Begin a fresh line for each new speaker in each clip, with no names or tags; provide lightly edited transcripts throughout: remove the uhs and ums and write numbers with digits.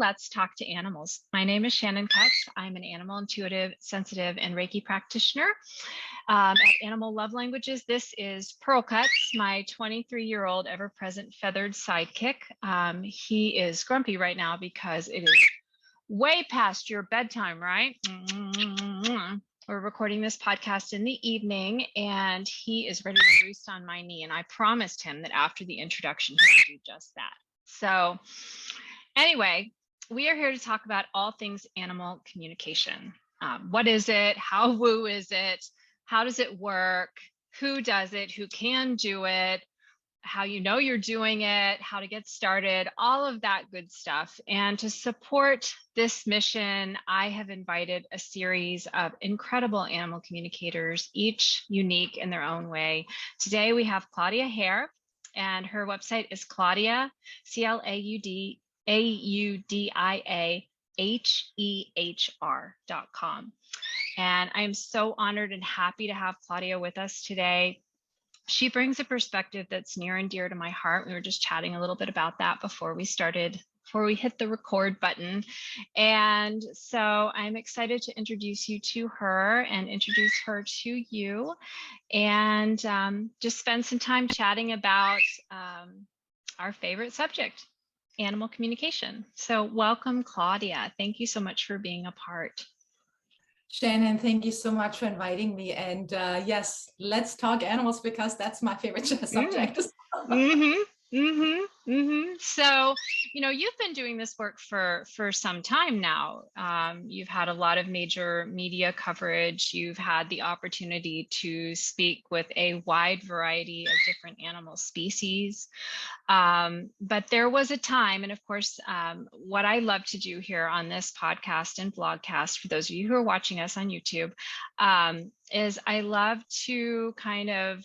Let's Talk to Animals. My name is Shannon. I'm an animal intuitive, sensitive, and Reiki practitioner at Animal Love Languages. This is Pearl Cuts, my 23-year-old ever-present feathered sidekick. He is grumpy right now because it is way past your bedtime, right? We're recording this podcast in the evening, and he is ready to roost on my knee. And I promised him that after the introduction, he would do just that. So anyway, we are here to talk about all things animal communication. What is it? How woo is it? How does it work? Who does it? Who can do it? How you know you're doing it? How to get started? All of that good stuff. And to support this mission, I have invited a series of incredible animal communicators, each unique in their own way. Today we have Claudia Hehr, and her website is Claudia, ClaudiaHehr.com. And I'm so honored and happy to have Claudia with us today. She brings a perspective that's near and dear to my heart. We were just chatting a little bit about that before we hit the record button. And so I'm excited to introduce you to her and introduce her to you, and just spend some time chatting about our favorite subject, animal communication. So welcome, Claudia. Thank you so much for being a part.
Shannon, thank you so much for inviting me. And yes, let's talk animals, because that's my favorite subject.
So, you've been doing this work for some time now. You've had a lot of major media coverage. You've had the opportunity to speak with a wide variety of different animal species. But there was a time, and of course, what I love to do here on this podcast and blogcast, for those of you who are watching us on YouTube, is I love to kind of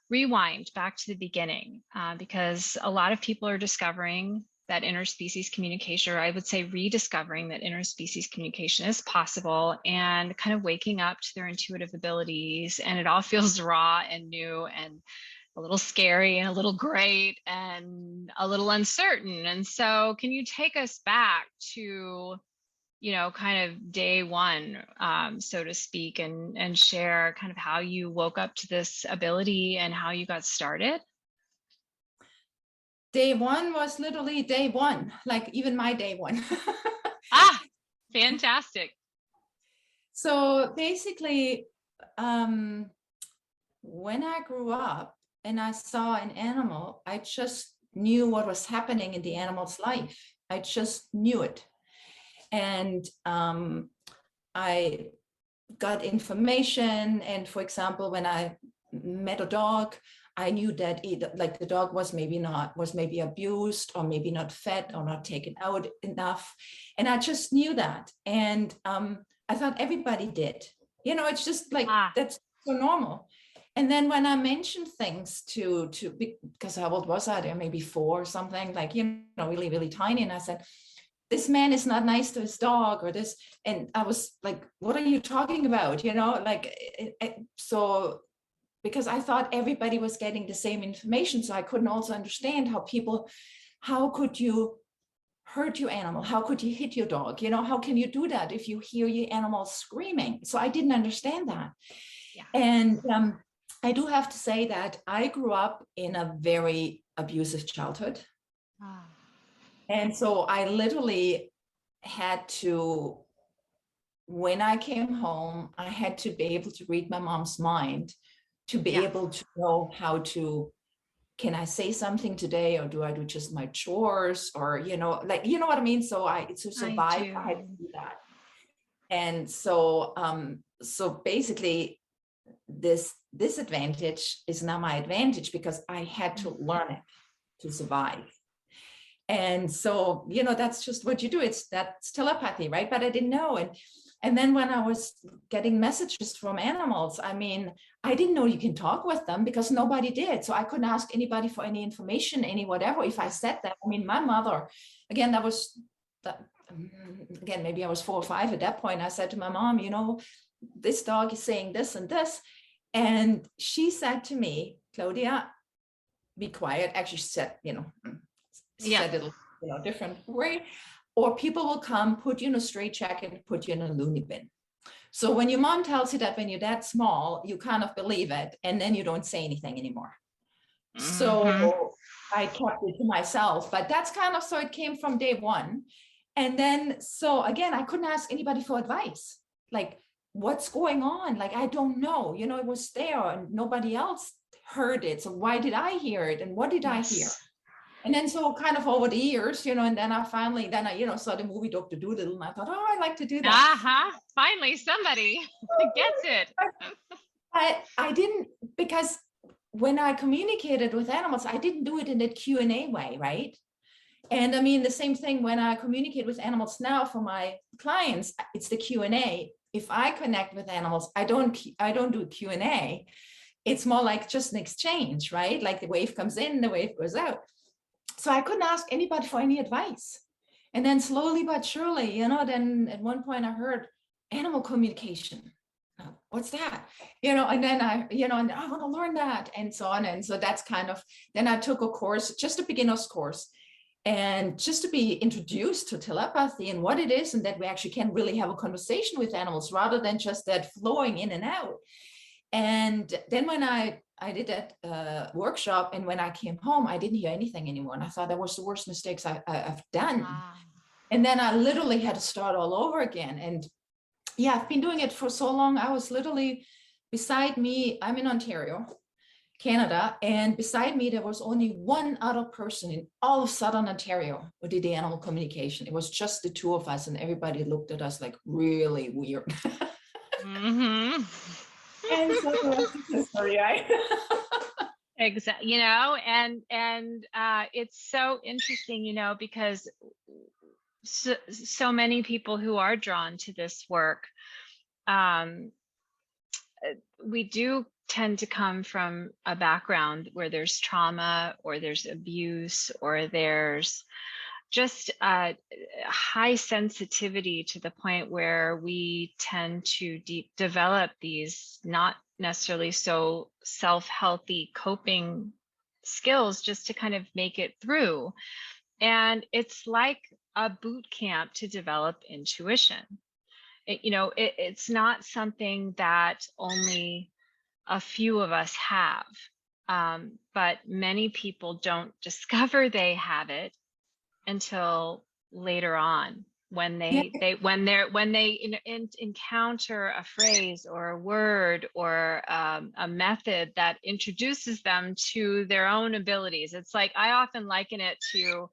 rewind back to the beginning, because a lot of people are discovering that interspecies communication, or I would say rediscovering that interspecies communication is possible, and kind of waking up to their intuitive abilities. And it all feels raw and new and a little scary and a little great and a little uncertain. And so can you take us back to, kind of day one, so to speak, and share kind of how you woke up to this ability and how you got started?
Day one was literally day one, like even my day one.
Fantastic.
So basically, when I grew up and I saw an animal, I just knew what was happening in the animal's life. I just knew it. And I got information. And for example, when I met a dog, I knew that the dog was maybe abused, or maybe not fed, or not taken out enough. And I just knew that. And I thought everybody did. It's just like, that's so normal. And then when I mentioned things because how old was I there? Maybe 4 or something, like, really, really tiny. And I said, this man is not nice to his dog, or this. And I was like, what are you talking about? So because I thought everybody was getting the same information. So I couldn't also understand how could you hurt your animal? How could you hit your dog? How can you do that if you hear your animal screaming? So I didn't understand that. Yeah. And I do have to say that I grew up in a very abusive childhood. And so I literally had to, when I came home, I had to be able to read my mom's mind, to be able to know can I say something today, or do I do just my chores, or, what I mean? So to survive, I had to do that. And so, basically this disadvantage is now my advantage, because I had to learn it to survive. And so, that's just what you do. That's telepathy, right? But I didn't know. And then when I was getting messages from animals, I didn't know you can talk with them, because nobody did. So I couldn't ask anybody for any information, any whatever. If I said that, my mother, again, maybe I was 4 or 5 at that point. I said to my mom, this dog is saying this and this. And she said to me, Claudia, be quiet. Actually, she said, said it, different way. or people will come, put you in a straitjacket and put you in a loony bin. So when your mom tells you that when you're that small, you kind of believe it, and then you don't say anything anymore. So I kept it to myself, but that's kind of, so it came from day one. And then, so again, I couldn't ask anybody for advice. Like, what's going on? Like, I don't know, you know, it was there and nobody else heard it. So why did I hear it? And what did I hear? And then so kind of over the years, you know, and then I finally, you know, saw the movie Dr. Dolittle, and I thought, oh, I'd like to do that.
Finally, somebody gets it.
I didn't, because when I communicated with animals, I didn't do it in that Q&A way, right? And I mean, the same thing when I communicate with animals now for my clients, it's the Q&A. If I connect with animals, I don't do a Q&A. It's more like just an exchange, right? Like the wave comes in, the wave goes out. So I couldn't ask anybody for any advice. And then slowly but surely, you know, then at one point I heard animal communication. What's that? You know, and then I want to learn that, and so on. And so that's kind of, then I took a course, just a beginner's course, and just to be introduced to telepathy and what it is, and that we actually can really have a conversation with animals rather than just that flowing in and out. And then when I did that workshop, and when I came home, I didn't hear anything anymore. And I thought that was the worst mistakes I've done. And then I literally had to start all over again. And yeah, I've been doing it for so long. I was literally, beside me, I'm in Ontario, Canada, and beside me, there was only one other person in all of Southern Ontario who did the animal communication. It was just the two of us, and everybody looked at us like really weird. And so the rest is history, right?
Exactly. You know, and it's so interesting, you know, because so many people who are drawn to this work, we do tend to come from a background where there's trauma, or there's abuse, or there's just a high sensitivity to the point where we tend to develop these not necessarily so self-healthy coping skills just to kind of make it through. And it's like a boot camp to develop intuition. It's not something that only a few of us have, but many people don't discover they have it until later on, when they encounter a phrase or a word or a method that introduces them to their own abilities. It's like, I often liken it to,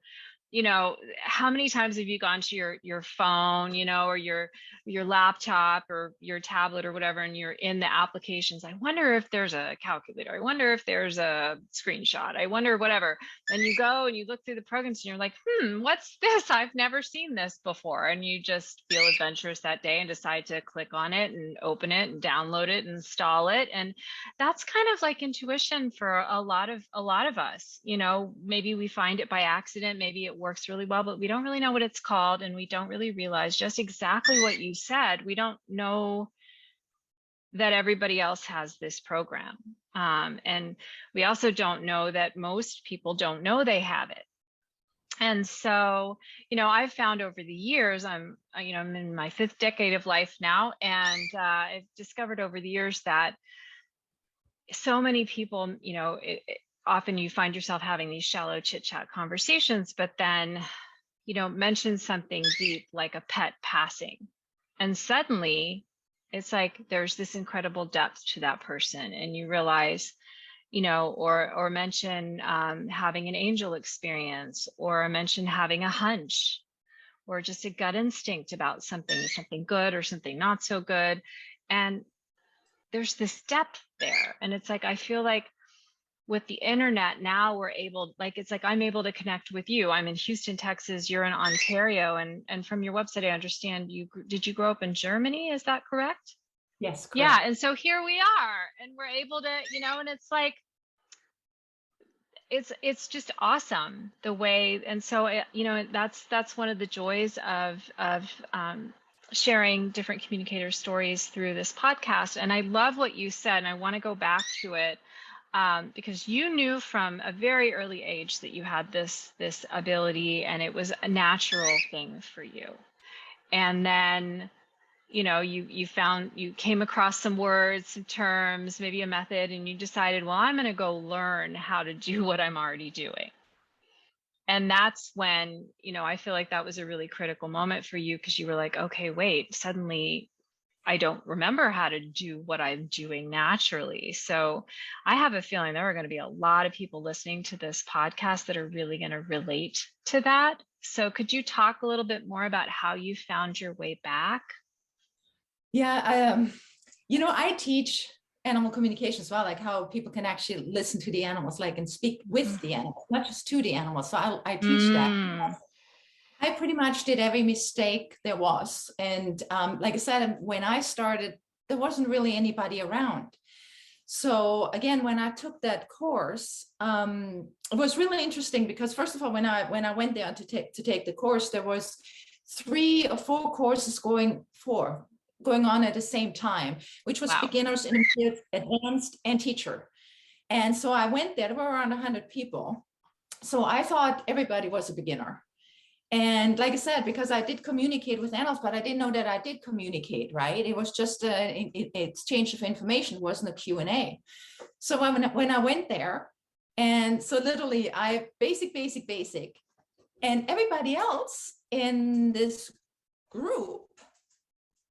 you know, how many times have you gone to your phone, you know, or your laptop or your tablet or whatever, and you're in the applications. I wonder if there's a calculator. I wonder if there's a screenshot. I wonder whatever. And you go and you look through the programs and you're like, what's this? I've never seen this before. And you just feel adventurous that day and decide to click on it and open it and download it and install it. And that's kind of like intuition for a lot of us. You know, maybe we find it by accident, maybe it works really well, but we don't really know what it's called, and we don't really realize just exactly what you said. We don't know that everybody else has this program, and we also don't know that most people don't know they have it. And so, you know, I've found over the years, I'm in my 5th decade of life now, and I've discovered over the years that so many people, you know, often you find yourself having these shallow chit chat conversations, but then, you know, mention something deep like a pet passing, and suddenly it's like there's this incredible depth to that person, and you realize, you know, or mention having an angel experience, or mention having a hunch, or just a gut instinct about something good or something not so good, and there's this depth there. And it's like, I feel like with the internet now, we're able, like, it's like I'm able to connect with you. I'm in Houston, Texas, you're in Ontario, and from your website, I understand did you grow up in Germany? Is that correct?
Yes, correct.
Yeah. And so here we are, and we're able to, you know, and it's like, it's just awesome the way. And so, you know, that's one of the joys of sharing different communicator stories through this podcast. And I love what you said, and I want to go back to it. because you knew from a very early age that you had this ability, and it was a natural thing for you. And then, you know, you came across some words, some terms, maybe a method, and you decided, well, I'm going to go learn how to do what I'm already doing. And that's when, you know, I feel like that was a really critical moment for you, because you were like, okay, wait, suddenly I don't remember how to do what I'm doing naturally. So I have a feeling there are going to be a lot of people listening to this podcast that are really going to relate to that. So could you talk a little bit more about how you found your way back?
Yeah, I teach animal communication as well, like how people can actually listen to the animals, like, and speak with the animals, not just to the animals. So I teach that. I pretty much did every mistake there was. And like I said, when I started, there wasn't really anybody around. So again, when I took that course, it was really interesting because, first of all, when I went there to take the course, there was 3 or 4 courses going on at the same time, which was
Wow.
beginners, intermediate, advanced, and teacher. And so I went there. There were around 100 people. So I thought everybody was a beginner. And like I said, because I did communicate with animals, but I didn't know that I did communicate, right? It was just an exchange of information. It wasn't a Q&A. So when I went there, and so literally I basic, and everybody else in this group,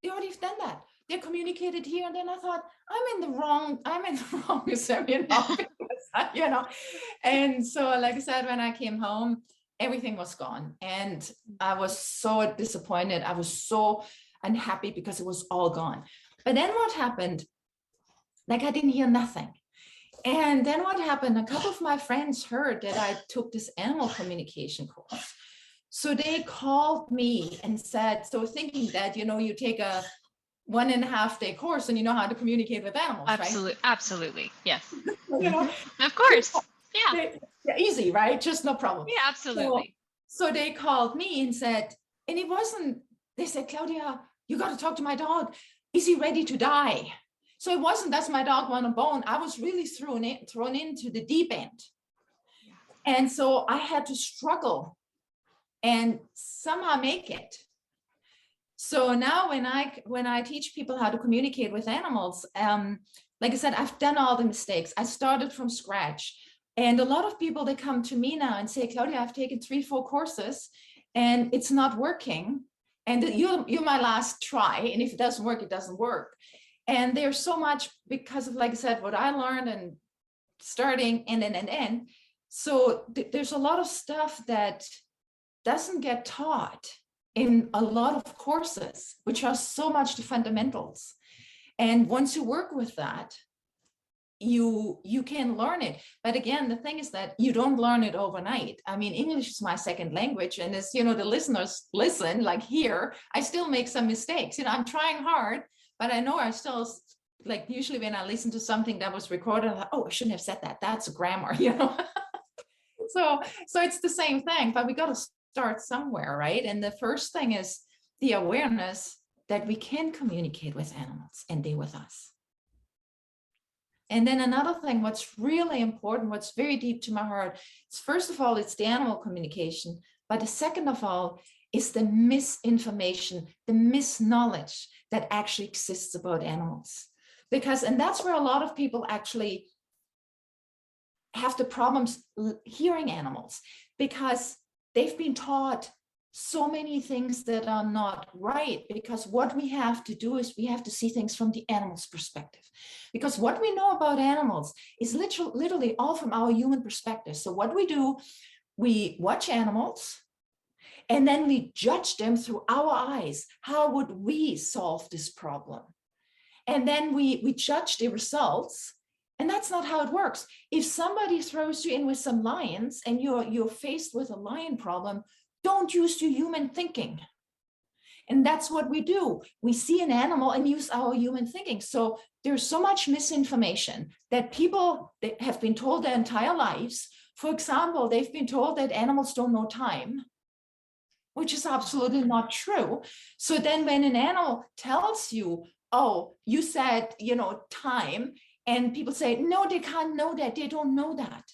they already done that. They communicated here, and then I thought, I'm in the wrong seminar, you know. And so, like I said, when I came home, everything was gone, and I was so disappointed. I was so unhappy because it was all gone. But then what happened? Like, I didn't hear nothing. And then what happened? A couple of my friends heard that I took this animal communication course. So they called me and said, so thinking that, you take a 1.5-day course and you know how to communicate with animals,
Absolutely,
right?
Absolutely. Yes. Of
course.
course. Yeah.
Easy, right? Just no problem.
Yeah, absolutely.
So they called me and said, and it wasn't, they said, Claudia, you got to talk to my dog. Is he ready to die? So it wasn't, that's my dog want a bone. I was really thrown into the deep end. And so I had to struggle and somehow make it. So now when I teach people how to communicate with animals, like I said, I've done all the mistakes. I started from scratch. And a lot of people, they come to me now and say, Claudia, I've taken 3-4 courses and it's not working. And you're my last try. And if it doesn't work, it doesn't work. And there's so much because of, like I said, what I learned and starting and. So there's a lot of stuff that doesn't get taught in a lot of courses, which are so much the fundamentals. And once you work with that, you can learn it. But again, the thing is that you don't learn it overnight. I mean, English is my second language, and as the listeners listen, like here, I still make some mistakes. I'm trying hard, but I know I still, like, usually when I listen to something that was recorded, I'm like, oh, I shouldn't have said that. That's a grammar, So it's the same thing, but we got to start somewhere, right? And the first thing is the awareness that we can communicate with animals and they with us. And then another thing, what's really important, what's very deep to my heart, is first of all, it's the animal communication. But the second of all is the misinformation, the misknowledge that actually exists about animals. And that's where a lot of people actually have the problems hearing animals, because they've been taught so many things that are not right. Because what we have to do is we have to see things from the animal's perspective, because what we know about animals is literally all from our human perspective. So what we do, we watch animals and then we judge them through our eyes. How would we solve this problem? And then we judge the results. And that's not how it works. If somebody throws you in with some lions and you're faced with a lion problem, don't use your human thinking. And that's what we do. We see an animal and use our human thinking. So there's so much misinformation that people have been told their entire lives. For example, they've been told that animals don't know time, which is absolutely not true. So then when an animal tells you, oh, you said, time, And people say, no, they can't know that. They don't know that.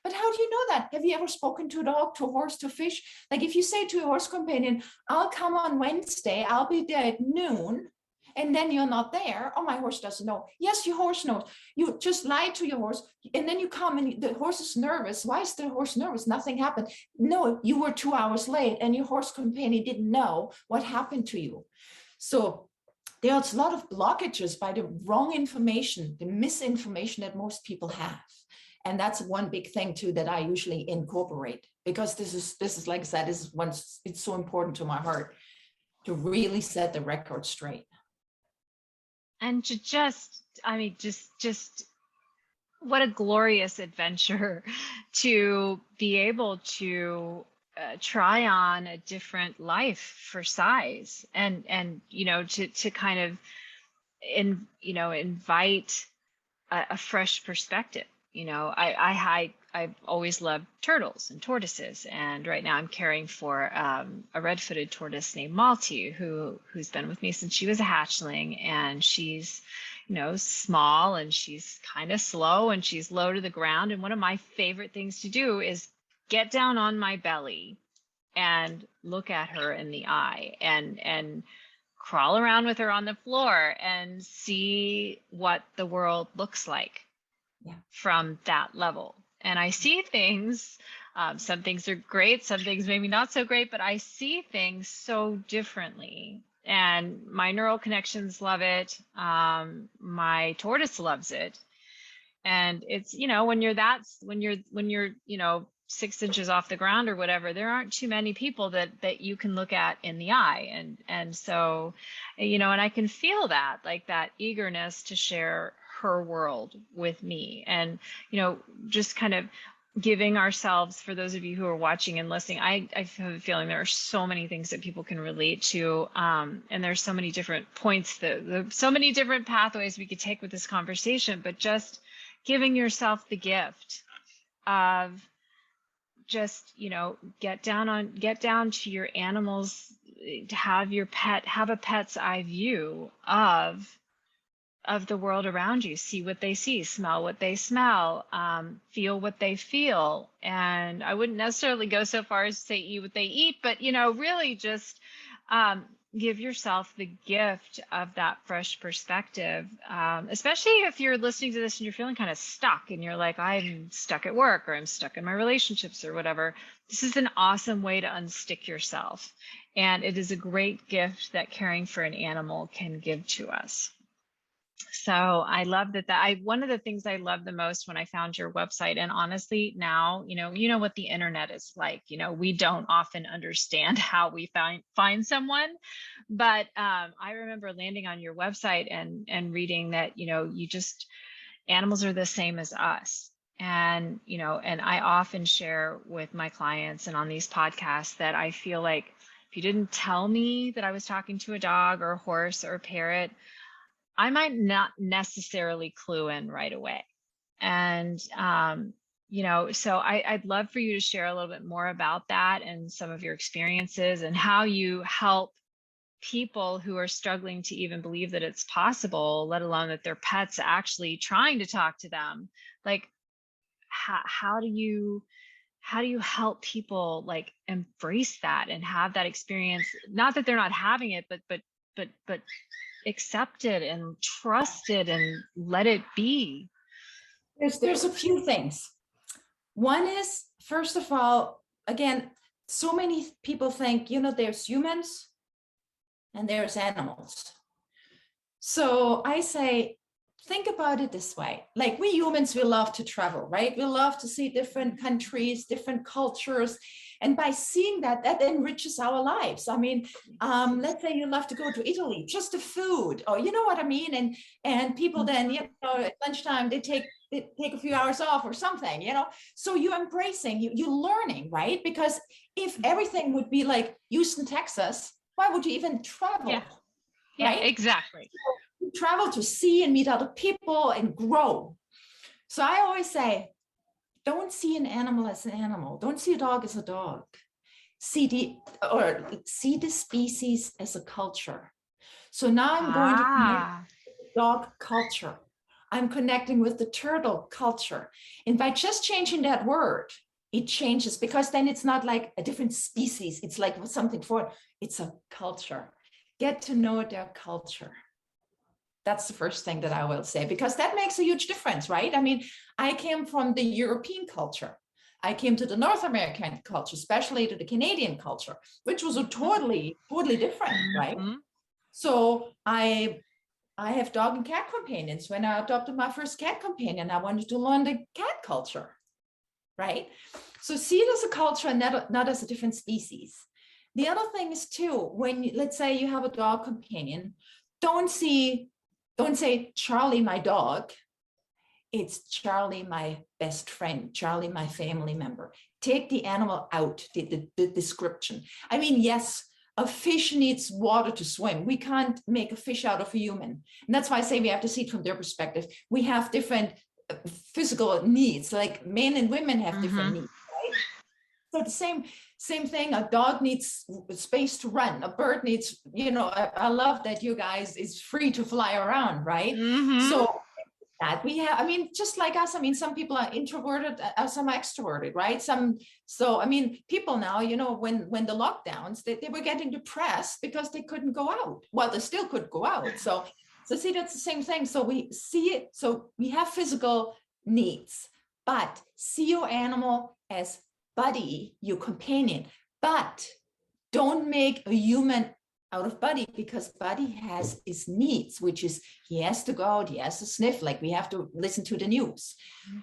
But how do you know that? Have you ever spoken to a dog, to a horse, to a fish? Like if you say to your horse companion, I'll come on Wednesday, I'll be there at noon, and then you're not there. Oh, my horse doesn't know. Yes, your horse knows. You just lie to your horse, and then you come and the horse is nervous. Why is the horse nervous? Nothing happened. No, you were 2 hours late, and your horse companion didn't know what happened to you. So there's a lot of blockages by the wrong information, the misinformation that most people have. And that's one big thing too that I usually incorporate, because this is like I said, this is once it's so important to my heart to really set the record straight.
And to just, I mean, just what a glorious adventure to be able to try on a different life for size, and you know, to kind of invite a fresh perspective. You know, I've always loved turtles and tortoises, and right now I'm caring for a red-footed tortoise named Malty, who's been with me since she was a hatchling, and she's, you know, small and she's kind of slow and she's low to the ground. And one of my favorite things to do is get down on my belly and look at her in the eye and crawl around with her on the floor and see what the world looks like from that level. And I see things, some things are great, some things maybe not so great, but I see things so differently. And my neural connections love it. My tortoise loves it. And it's, you know, when you're, you know, 6 inches off the ground or whatever, there aren't too many people that you can look at in the eye. And so, you know, and I can feel that, like that eagerness to share her world with me. And, you know, just kind of giving ourselves, for those of you who are watching and listening, I have a feeling there are so many things that people can relate to. And there's so many different points, so many different pathways we could take with this conversation, but just giving yourself the gift of just, you know, get down to your animals, to have a pet's eye view of the world around you, see what they see, smell what they smell, feel what they feel. And I wouldn't necessarily go so far as to say eat what they eat, but, you know, really just give yourself the gift of that fresh perspective, especially if you're listening to this and you're feeling kind of stuck and you're like, I'm stuck at work, or I'm stuck in my relationships or whatever. This is an awesome way to unstick yourself. And it is a great gift that caring for an animal can give to us. So I love that. One of the things I love the most when I found your website, and honestly now, you know what the internet is like. You know, we don't often understand how we find someone, but I remember landing on your website and reading that, you know, animals are the same as us. And, you know, and I often share with my clients and on these podcasts that I feel like if you didn't tell me that I was talking to a dog or a horse or a parrot, I might not necessarily clue in right away. And, you know, so I'd love for you to share a little bit more about that and some of your experiences and how you help people who are struggling to even believe that it's possible, let alone that their pet's actually trying to talk to them. Like, how do you help people like embrace that and have that experience? Not that they're not having it, but accept it and trust it and let it be.
There's a few things. One is, first of all, again, so many people think, you know, there's humans and there's animals. So I say, think about it this way. Like, we humans, we love to travel, right? We love to see different countries, different cultures. And by seeing that enriches our lives. I mean, let's say you love to go to Italy, just the food, or you know what I mean? And people then, you know, at lunchtime, they take a few hours off or something, you know? So you're embracing, you're learning, right? Because if everything would be like Houston, Texas, why would you even travel?
Yeah,
right?
Exactly.
So you travel to see and meet other people and grow. So I always say, don't see an animal as an animal. Don't see a dog as a dog. See the species as a culture. So now I'm going to connect dog culture. I'm connecting with the turtle culture. And by just changing that word, it changes, because then it's not like a different species. It's like something for it. It's a culture. Get to know their culture. That's the first thing that I will say, because that makes a huge difference, right? I mean, I came from the European culture. I came to the North American culture, especially to the Canadian culture, which was a totally different, right? So I have dog and cat companions. When I adopted my first cat companion, I wanted to learn the cat culture, right? So see it as a culture and not as a different species. The other thing is too, when let's say you have a dog companion, don't say Charlie, my dog. It's Charlie, my best friend, Charlie, my family member. Take the animal out, the description. I mean, yes, a fish needs water to swim. We can't make a fish out of a human. And that's why I say we have to see it from their perspective. We have different physical needs, like men and women have different needs, right? So the same thing, a dog needs space to run, a bird needs, I love that you guys is free to fly around, right? So that we have, I mean, just like us, I mean, some people are introverted, some are extroverted, right? So I mean, people now, when the lockdowns, they were getting depressed because they couldn't go out. Well, they still could go out. So see, that's the same thing. So we see it, so we have physical needs, but see your animal as buddy, your companion, but don't make a human out of Buddy, because Buddy has his needs, which is he has to go out, he has to sniff, like we have to listen to the news,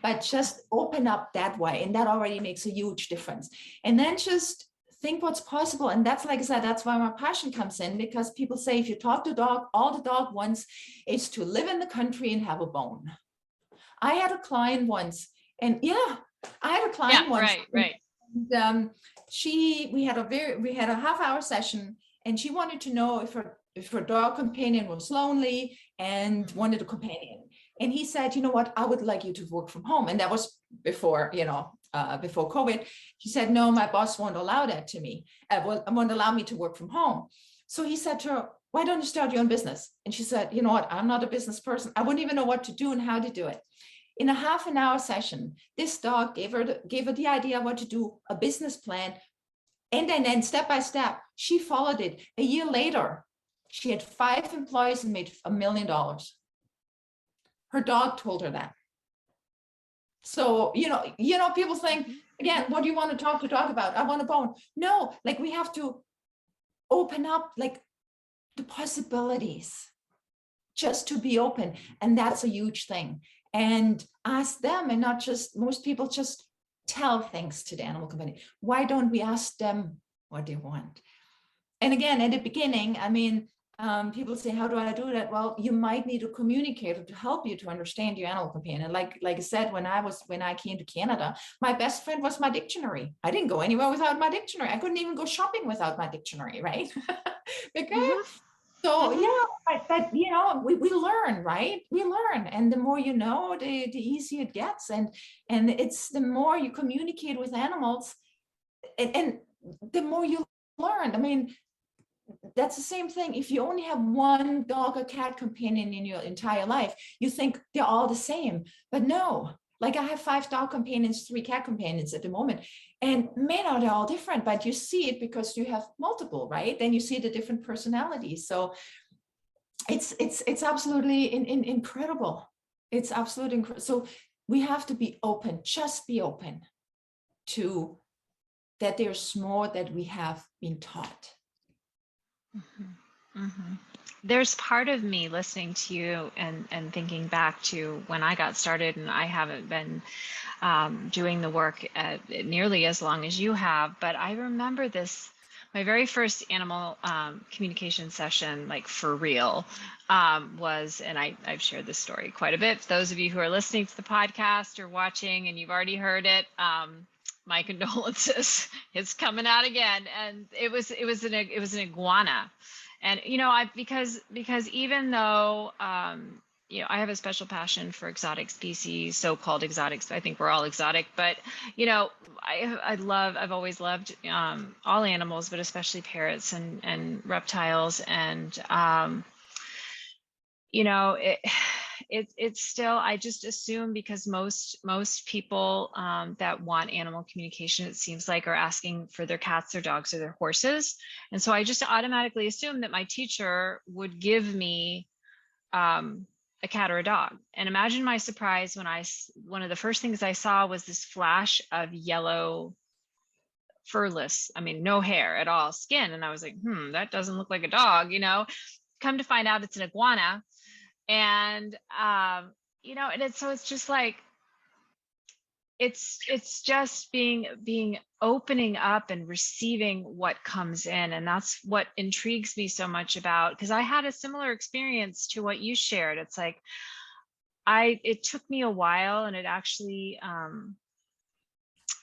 but just open up that way. And that already makes a huge difference. And then just think what's possible. And that's, like I said, that's why my passion comes in, because people say, if you talk to a dog, all the dog wants is to live in the country and have a bone. I had a client once, and
Right.
And, we had a half-hour session, and she wanted to know if her dog companion was lonely and wanted a companion. And he said, you know what, I would like you to work from home. And that was before, before COVID. He said, no, my boss won't allow that to me. Won't allow me to work from home. So he said to her, why don't you start your own business? And she said, you know what, I'm not a business person. I wouldn't even know what to do and how to do it. In a half-an-hour session, this dog gave her the idea of what to do, a business plan. And then step by step, she followed it. A year later, she had 5 employees and made $1 million. Her dog told her that. So, people think, again, what do you want to talk to dog about? I want a bone. No, like we have to open up like the possibilities, just to be open. And that's a huge thing. And ask them, and not just, most people just tell things to the animal companion. Why don't we ask them what they want? And again, at the beginning, I mean, people say, how do I do that? Well, you might need a communicator to help you to understand your animal companion. Like I said, when I came to Canada, my best friend was my dictionary. I didn't go anywhere without my dictionary. I couldn't even go shopping without my dictionary, right? Because so but we learn, right? We learn, and the more you know, the easier it gets, and it's the more you communicate with animals, and the more you learn. I mean, that's the same thing. If you only have one dog or cat companion in your entire life, you think they're all the same, but no. Like I have 5 dog companions, 3 cat companions at the moment. And man, are they all different, but you see it because you have multiple, right? Then you see the different personalities. So it's absolutely incredible. It's absolutely incredible. So we have to be open, just be open to that there's more that we have been taught.
There's part of me listening to you and thinking back to when I got started, and I haven't been doing the work nearly as long as you have, but I remember my very first animal communication session, like for real, was, and I've shared this story quite a bit. Those of you who are listening to the podcast or watching and you've already heard it, my condolences. It's coming out again. And it was an iguana. And, because even though, I have a special passion for exotic species, so-called exotics. I think we're all exotic, but, I've always loved all animals, but especially parrots and reptiles. And, it's still, I just assume, because most people that want animal communication, it seems like, are asking for their cats, their dogs, or their horses. And so I just automatically assume that my teacher would give me a cat or a dog. And imagine my surprise when one of the first things I saw was this flash of yellow, furless, I mean, no hair at all, skin. And I was like, that doesn't look like a dog, come to find out it's an iguana. And, and it's just like, it's just being opening up and receiving what comes in. And that's what intrigues me so much about, because I had a similar experience to what you shared. It's like, it took me a while, and it actually,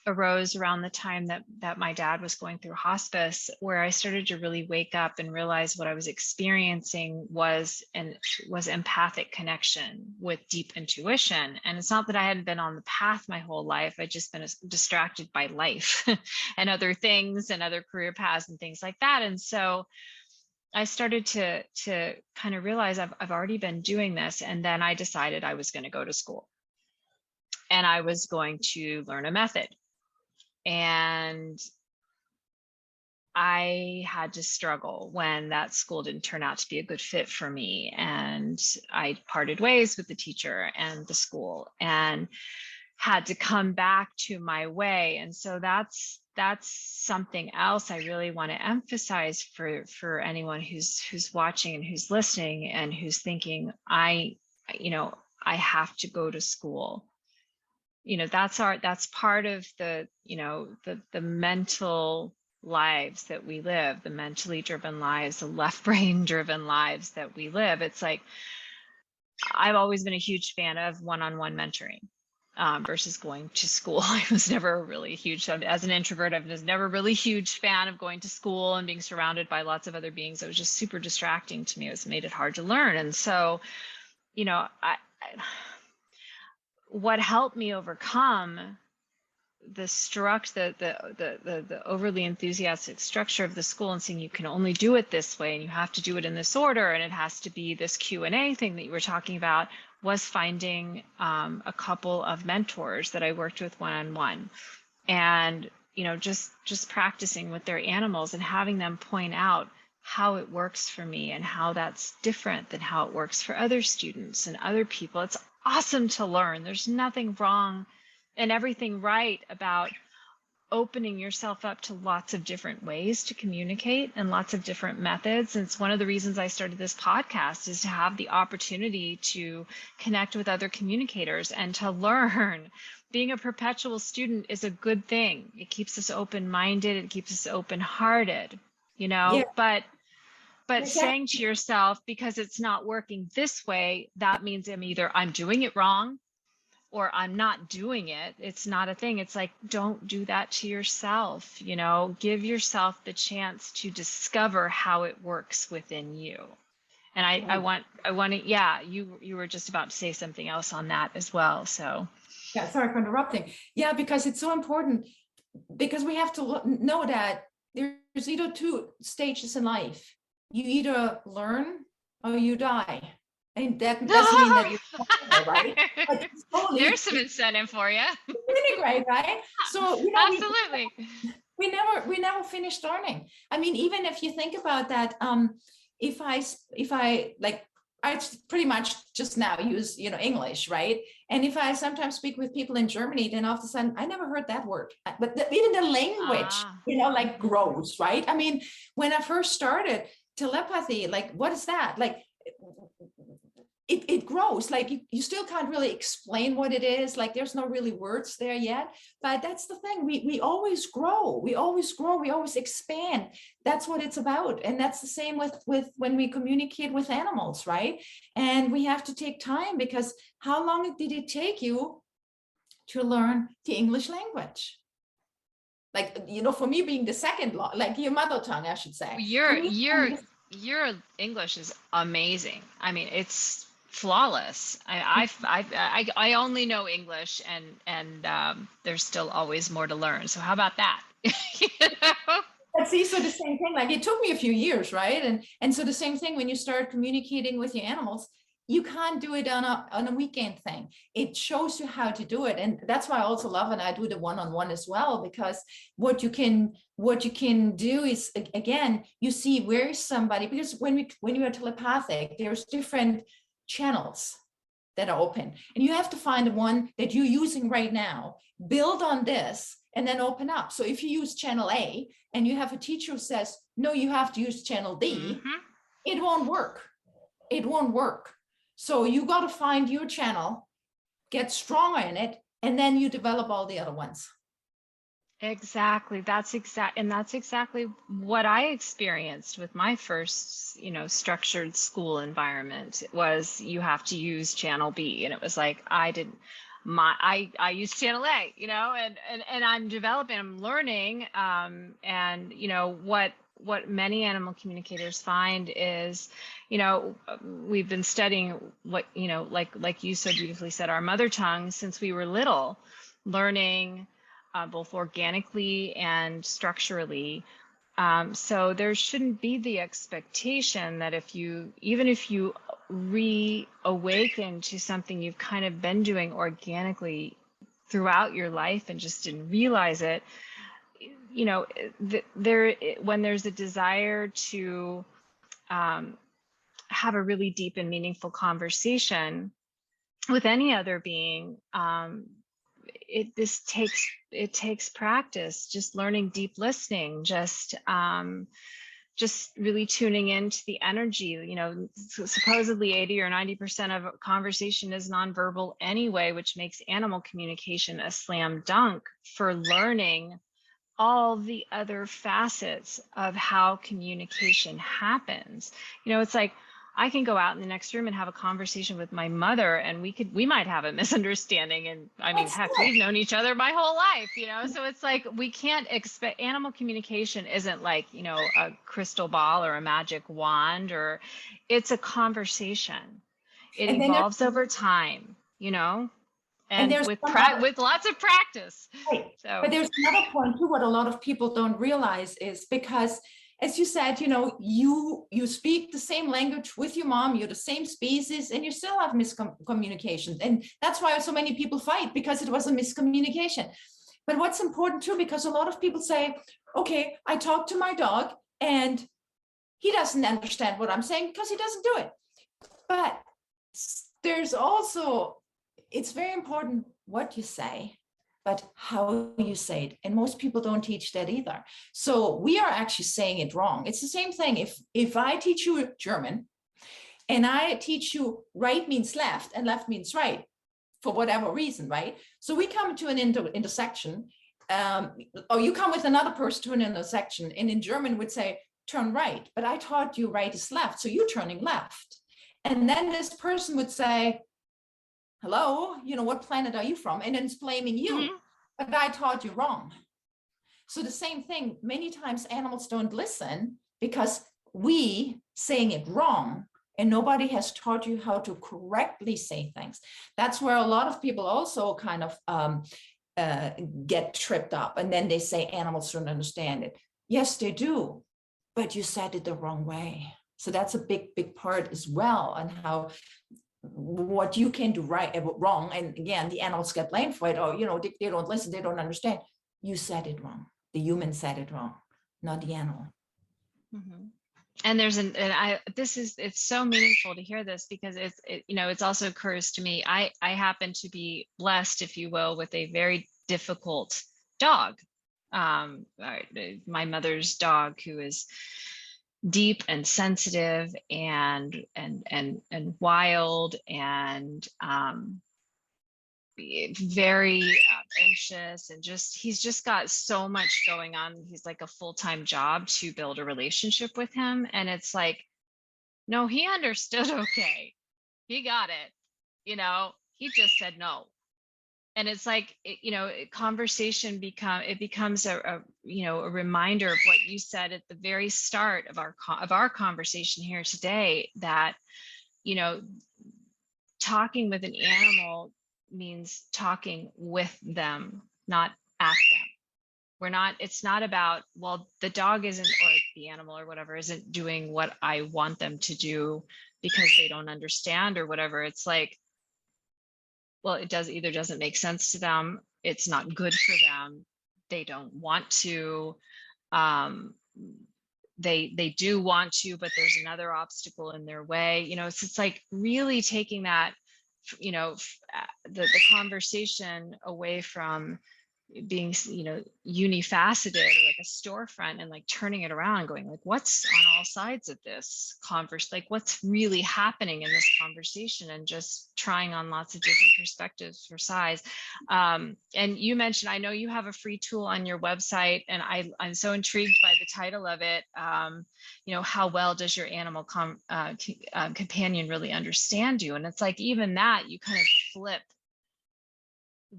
arose around the time that my dad was going through hospice, where I started to really wake up and realize what I was experiencing was empathic connection with deep intuition. And it's not that I hadn't been on the path my whole life. I'd just been distracted by life and other things and other career paths and things like that. And so I started to kind of realize I've already been doing this. And then I decided I was going to go to school, and I was going to learn a method. And I had to struggle when that school didn't turn out to be a good fit for me. And I parted ways with the teacher and the school, and had to come back to my way. And so that's something else I really want to emphasize for anyone who's watching and who's listening and who's thinking, I have to go to school. That's part of the mental lives that we live, the mentally driven lives, the left brain driven lives that we live. It's like, I've always been a huge fan of one-on-one mentoring versus going to school. I was never really huge, as an introvert, I was never really huge fan of going to school and being surrounded by lots of other beings. It was just super distracting to me. It made it hard to learn. And so, what helped me overcome the overly enthusiastic structure of the school, and saying you can only do it this way and you have to do it in this order and it has to be this Q&A thing that you were talking about, was finding a couple of mentors that I worked with one-on-one, and just practicing with their animals and having them point out how it works for me and how that's different than how it works for other students and other people. It's awesome to learn. There's nothing wrong and everything right about opening yourself up to lots of different ways to communicate and lots of different methods. And it's one of the reasons I started this podcast, is to have the opportunity to connect with other communicators and to learn. Being a perpetual student is a good thing. It keeps us open-minded. It keeps us open-hearted,
Yeah.
But saying to yourself, because it's not working this way, that means either I'm doing it wrong or I'm not doing it. It's not a thing. It's like, don't do that to yourself. Give yourself the chance to discover how it works within you. And I want to, you were just about to say something else on that as well. So
yeah, sorry for interrupting. Yeah, because it's so important, because we have to know that there's either two stages in life. You either learn or you die. And that doesn't mean that you're right? But slowly,
there's some incentive for you.
Really great, right? So
absolutely.
We never finish learning. I mean, even if you think about that, if I pretty much just now use English, right? And if I sometimes speak with people in Germany, then all of a sudden I never heard that word. But even the language, grows, right? I mean, when I first started telepathy, what is that? It grows. You still can't really explain what it is. There's no really words there yet, but that's the thing. We always grow. We always grow. We always expand. That's what it's about. And that's the same with when we communicate with animals, right? And we have to take time, because how long did it take you to learn the English language? For me, being the second, your mother tongue, I should say.
Your English is amazing. I mean, it's flawless. I only know English, and there's still always more to learn. So how about that?
But see, so the same thing. It took me a few years, right? And so the same thing when you start communicating with your animals. you can't do it on a weekend thing. It shows you how to do it. And that's why I also love, and I do the one-on-one as well, because what you can do is, again, you see where is somebody, because when you are telepathic, there's different channels that are open, and you have to find the one that you're using right now, build on this, and then open up. So if you use channel A and you have a teacher who says, no, you have to use channel D, it won't work. It won't work. So you got to find your channel, get stronger in it, and then you develop all the other ones.
Exactly. That's exactly what I experienced with my first, structured school environment. It was, you have to use channel B, and it was like I use channel A, and I'm learning, and what many animal communicators find is, we've been studying what, like you so beautifully said, our mother tongue since we were little, learning both organically and structurally. So there shouldn't be the expectation that even if you reawaken to something you've kind of been doing organically throughout your life and just didn't realize it, when there's a desire to have a really deep and meaningful conversation with any other being, it takes practice, just learning deep listening, just really tuning into the energy. Supposedly 80 or 90% of conversation is nonverbal anyway, which makes animal communication a slam dunk for learning all the other facets of how communication happens. It's like, I can go out in the next room and have a conversation with my mother, and we might have a misunderstanding. And I mean, heck, we've known each other my whole life, so it's like, we can't expect, animal communication isn't like, a crystal ball or a magic wand, or it's a conversation. It evolves over time, and with lots of practice.
Right. So, but there's another point too, what a lot of people don't realize is, because as you said, you speak the same language with your mom, you're the same species, and you still have miscommunications. And that's why so many people fight, because it was a miscommunication. But what's important too, because a lot of people say, okay, I talk to my dog and he doesn't understand what I'm saying because he doesn't do it. But there's also, it's very important what you say, but how you say it. And most people don't teach that either. So we are actually saying it wrong. It's the same thing. If I teach you German and I teach you right means left and left means right, for whatever reason, right? So we come to an intersection, or you come with another person to an intersection, and in German would say, turn right, but I taught you right is left, so you're turning left. And then this person would say, hello, what planet are you from? And then it's blaming you, but I taught you wrong. So the same thing, many times animals don't listen because we saying it wrong, and nobody has taught you how to correctly say things. That's where a lot of people also kind of get tripped up, and then they say animals don't understand it. Yes, they do, but you said it the wrong way. So that's a big part as well on how what you can do right and wrong. And again, the animals get blamed for it. Or, they don't listen, they don't understand. You said it wrong. The human said it wrong, not the animal.
And it's so meaningful to hear this, because it's also occurs to me, I happen to be blessed, if you will, with a very difficult dog. My mother's dog, who is deep and sensitive and wild and very anxious, and he's just got so much going on. He's like a full-time job to build a relationship with him, and it's like, no, he understood. Okay, he got it. He just said no. And it's like, conversation becomes a reminder of what you said at the very start of our conversation here today, that, talking with an animal means talking with them, not at them. It's not about, well, the dog isn't, or the animal or whatever isn't doing what I want them to do. because they don't understand or whatever. It's like, well, it either doesn't make sense to them, it's not good for them, they don't want to, they do want to, but there's another obstacle in their way. It's like really taking that, the conversation away from being, unifaceted or like a storefront, and like turning it around and going like, what's on all sides of this like what's really happening in this conversation, and just trying on lots of different perspectives for size. And you mentioned, I know you have a free tool on your website, and I'm so intrigued by the title of it. How well does your animal companion really understand you? And it's like, even that, you kind of flip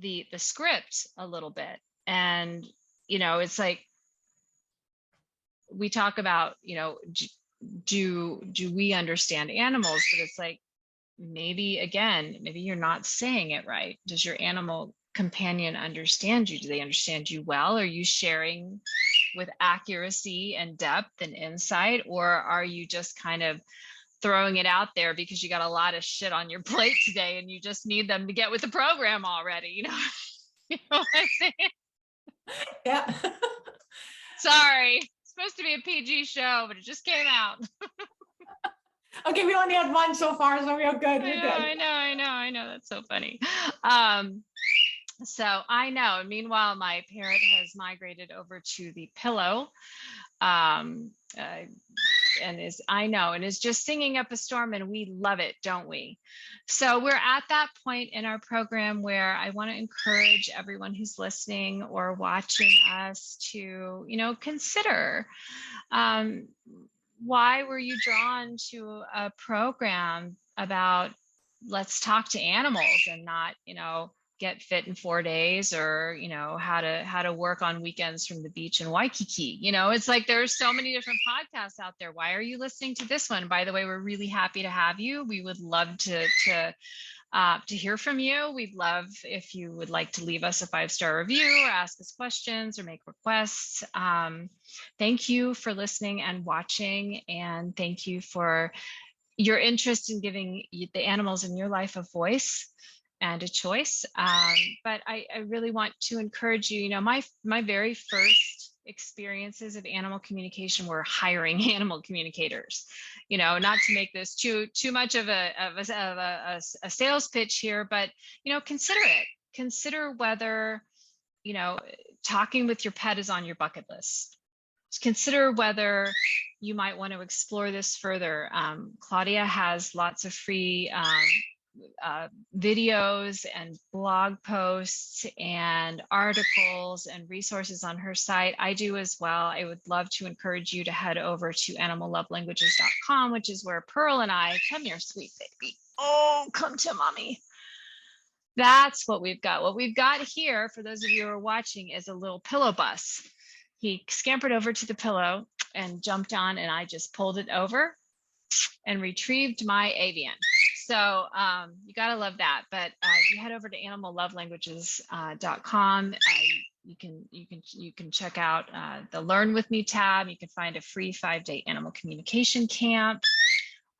the script a little bit. And it's like, we talk about, do we understand animals, but it's like, maybe you're not saying it right. Does your animal companion understand you? Do they understand you well? Are you sharing with accuracy and depth and insight, or are you just kind of throwing it out there because you got a lot of shit on your plate today and you just need them to get with the program already? You know what I'm saying?
Yeah.
Sorry, it's supposed to be a PG show, but it just came out.
Okay, we only had one so far, so we're good.
I know. That's so funny. So I know. Meanwhile, my parrot has migrated over to the pillow. And is just singing up a storm, and we love it, don't we? So we're at that point in our program where I want to encourage everyone who's listening or watching us to, consider, why were you drawn to a program about let's talk to animals, and not, get fit in 4 days, or how to work on weekends from the beach in Waikiki. It's like there's so many different podcasts out there. Why are you listening to this one? By the way, we're really happy to have you. We would love to hear from you. We'd love if you would like to leave us a 5-star review, or ask us questions, or make requests. Thank you for listening and watching, and thank you for your interest in giving the animals in your life a voice and a choice. But I really want to encourage you. My very first experiences of animal communication were hiring animal communicators. Not to make this too much of a sales pitch here, but consider it. Consider whether talking with your pet is on your bucket list. Consider whether you might want to explore this further. Claudia has lots of free videos and blog posts and articles and resources on her site. I do as well. I would love to encourage you to head over to animallovelanguages.com, which is where Pearl and I, come here, sweet baby. Oh, come to mommy. That's what we've got. What we've got here, for those of you who are watching, is a little pillow bus. He scampered over to the pillow and jumped on, and I just pulled it over and retrieved my avian. So you gotta love that. But if you head over to animallovelanguages.com, you can check out the Learn With Me tab. You can find a free 5-day animal communication camp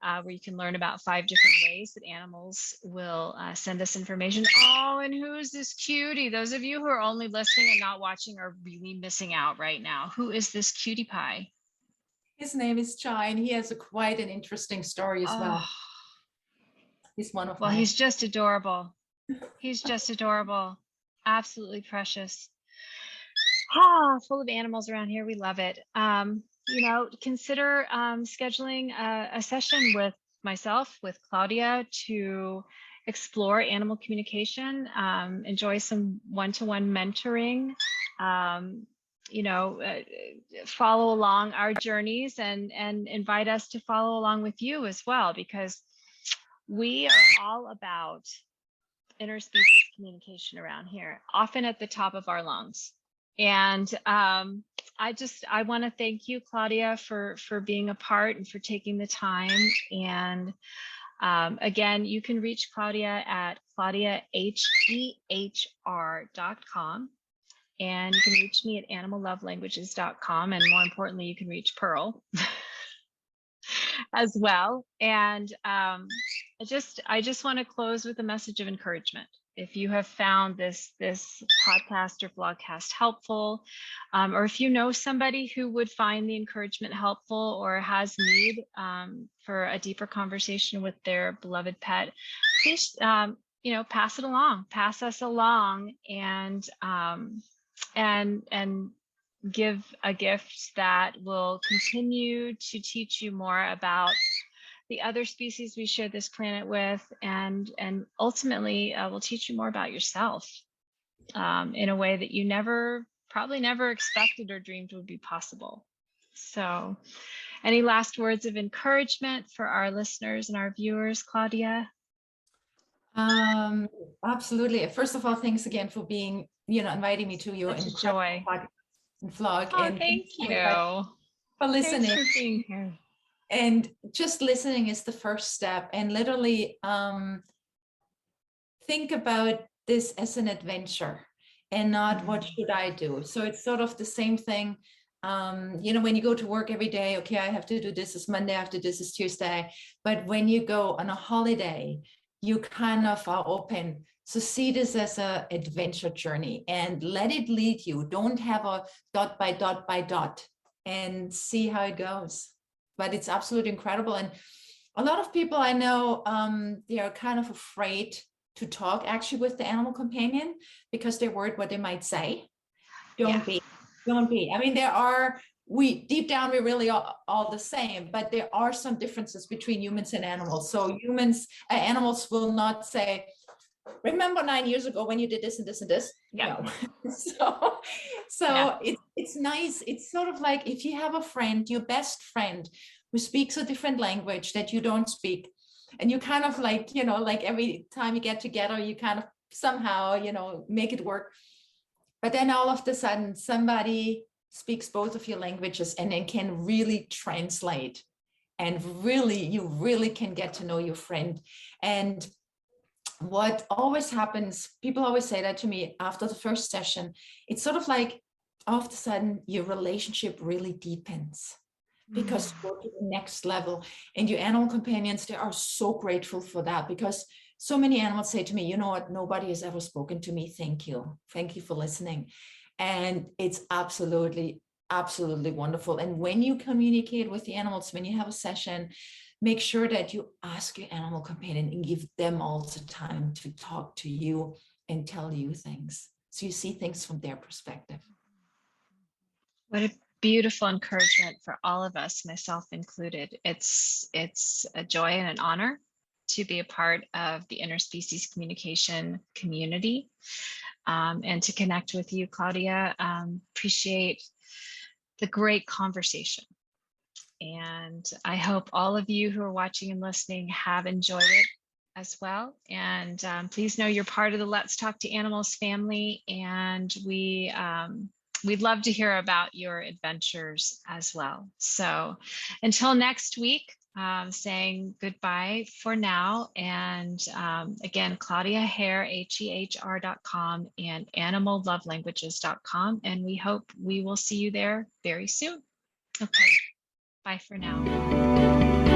where you can learn about 5 different ways that animals will send us information. Oh, and who's this cutie? Those of you who are only listening and not watching are really missing out right now. Who is this cutie pie?
His name is Chai, and he has quite an interesting story as well. He's one of
he's just adorable. He's just adorable. Absolutely precious. Full of animals around here. We love it. Consider scheduling a session with myself, with Claudia, to explore animal communication, enjoy some one-to-one mentoring, follow along our journeys, and invite us to follow along with you as well, because we are all about interspecies communication around here, often at the top of our lungs. And I want to thank you, Claudia, for being a part and for taking the time. And again, you can reach Claudia at claudiahehr.com. And you can reach me at animallovelanguages.com. And more importantly, you can reach Pearl as well. And I just want to close with a message of encouragement. If you have found this podcast or blogcast helpful, or if you know somebody who would find the encouragement helpful or has need for a deeper conversation with their beloved pet, please pass it along, pass us along, and give a gift that will continue to teach you more about the other species we share this planet with, and ultimately will teach you more about yourself in a way that you probably never expected or dreamed would be possible. So, any last words of encouragement for our listeners and our viewers, Claudia?
Absolutely. First of all, thanks again for being, inviting me to your
joy
vlog.
Oh,
and
thank you
for listening.
Thanks for being here.
And just listening is the first step. And literally think about this as an adventure and not what should I do. So it's sort of the same thing. When you go to work every day, okay, I have to do this. It's Monday, I have to do this. It's Tuesday. But when you go on a holiday, you kind of are open. So see this as an adventure journey and let it lead you. Don't have a dot by dot by dot, and see how it goes. But it's absolutely incredible. And a lot of people I know, they are kind of afraid to talk actually with the animal companion because they're worried what they might say. Don't be. I mean, deep down, we're really all the same, but there are some differences between humans and animals. So animals will not say, remember 9 years ago when you did this and this and this?
Yeah.
No. So it's nice. It's sort of like if you have a friend, your best friend, who speaks a different language that you don't speak, and you kind of like, like every time you get together, you kind of somehow, make it work. But then all of a sudden, somebody speaks both of your languages and then can really translate. And you really can get to know your friend. And what always happens, people always say that to me after the first session, it's sort of like all of a sudden your relationship really deepens because you go to the next level. And your animal companions, they are so grateful for that, because so many animals say to me, you know what, nobody has ever spoken to me. Thank you for listening. And it's absolutely wonderful. And when you communicate with the animals, when you have a session, make sure that you ask your animal companion and give them all the time to talk to you and tell you things, so you see things from their perspective.
What a beautiful encouragement for all of us, myself included. It's a joy and an honor to be a part of the interspecies communication community, and to connect with you, Claudia. Appreciate the great conversation. And I hope all of you who are watching and listening have enjoyed it as well. And please know you're part of the Let's Talk to Animals family. And we'd love to hear about your adventures as well. So until next week, saying goodbye for now. And again, Claudia Hehr, HEHR.com and animallovelanguages.com. And we hope we will see you there very soon. Okay, bye for now.